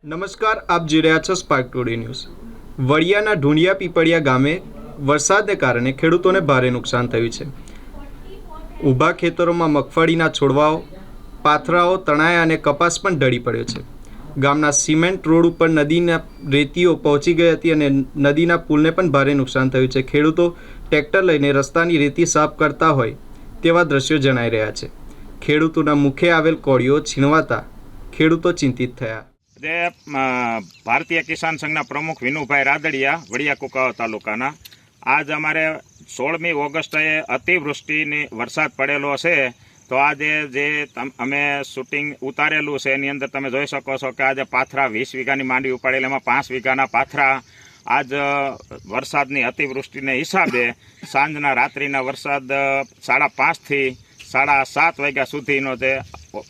નમસ્કાર, આપ જોઈ રહ્યા છો spark today news. વડિયાના Dhundiya Pipaliya ગામે વરસાદને કારણે ખેડૂતોને ભારે નુકસાન થયું છે। ઊભા ખેતરોમાં મગફળીના છોડવાઓ, પાથરાઓ તણાયા અને કપાસ પણ ઢળી પડ્યો છે। ગામના સિમેન્ટ રોડ ઉપર નદીના રેતીઓ પહોંચી ગઈ હતી અને નદીના પુલને પણ ભારે નુકસાન થયું છે। ખેડૂતો ટ્રેક્ટર લઈને રસ્તાની રેતી સાફ કરતા હોય તેવા દ્રશ્યો જણાઈ રહ્યા છે। ખેડૂતોના મુખે આવેલ કોળીઓ છીનવાતા ખેડૂતો ચિંતિત થયા। ભારતીય કિસાન સંઘના પ્રમુખ વિનુભાઈ રાદડિયા, વડિયા કુકાવા તાલુકાના, આજ અમારે 16મી ઓગસ્ટે અતિવૃષ્ટિની વરસાદ પડેલો છે। તો આજે જે અમે શૂટિંગ ઉતારેલું છે એની અંદર તમે જોઈ શકો છો કે આજે પાથરા 20 વીઘાની માંડવી ઉપાડેલી, એમાં 5 વીઘાના પાથરા આજ વરસાદની અતિવૃષ્ટિને હિસાબે સાંજના રાત્રિના વરસાદ 5:30 થી 7:30 વાગ્યા સુધીનો જે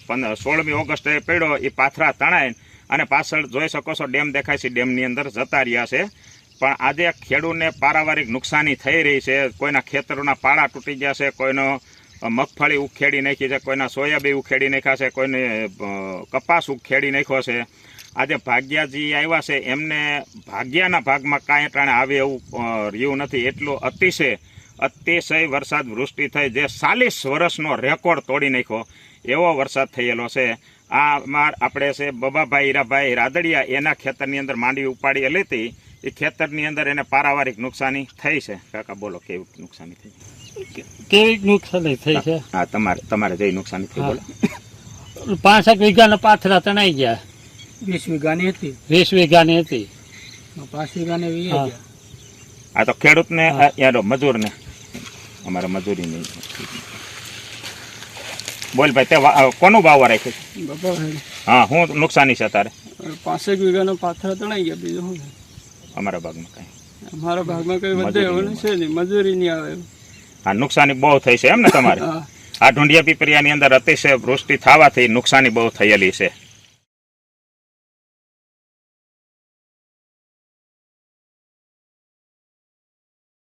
16મી ઓગસ્ટે પડ્યો એ પાથરા તણાય અને પાછળ જોઈ શકો છો ડેમ દેખાય છે, ડેમની અંદર જતા રહ્યા છે। પણ આજે ખેડૂતને પારાવારિક નુકસાની થઈ રહી છે। કોઈના ખેતરોના પાળા તૂટી ગયા છે, કોઈનો મગફળી ઉખેડી નાખી છે, કોઈના સોયાબીન ઉખેડી નાખ્યા છે, કોઈને કપાસ ઉખેડી નાખ્યો છે। આજે ભાગ્યાજી આવ્યા છે, એમને ભાગ્યાના ભાગમાં કાંઈ ટાણે આવે એવું રહ્યું નથી। એટલો અતિશય વરસાદ વૃષ્ટિ થઈ જે 40 વર્ષનો રેકોર્ડ તોડી નાખ્યો એવો વરસાદ થયેલો છે। આપણે છે બબાભાઈ હીરાભાઈ રાદડિયા, એના ખેતરની અંદર માંડવી ઉપાડી લીધી, એ ખેતરની અંદર એને પારાવારિક નુકસાની થઈ છે। કાકા બોલો, કેવી નુકસાની થઈ? કેવી નુકસાની થઈ છે? હા, તમારે જે નુકસાની થઈ બોલો। 65 વીઘાના પાથરા તણાઈ ગયા। 20 વીઘાની હતી, 20 વીઘાની હતી, 5 વીઘાને વી ગયા। આ તો ખેડૂતને યાર મજૂરને અમારે મજૂરી નહીં। બોલ ભાઈ, તે કોનું ભાવ રાખ્યું? બબાભાઈ, હા, શું નુકસાની છે તારે? 5 વીઘાના પાથરા તણાઈ ગયા। બીજું શું? અમારા ભાગમાં કઈ? અમારા ભાગમાં કઈ વધે એવું છે નહીં, મજૂરી નહીં આવે। હા, નુકસાની બહુ થઈ છે એમ ને તમારે? આ ઢુંડિયા પીપળિયાની અંદર અતિશય વૃષ્ટિ થવાથી નુકસાની બહુ થયેલી છે।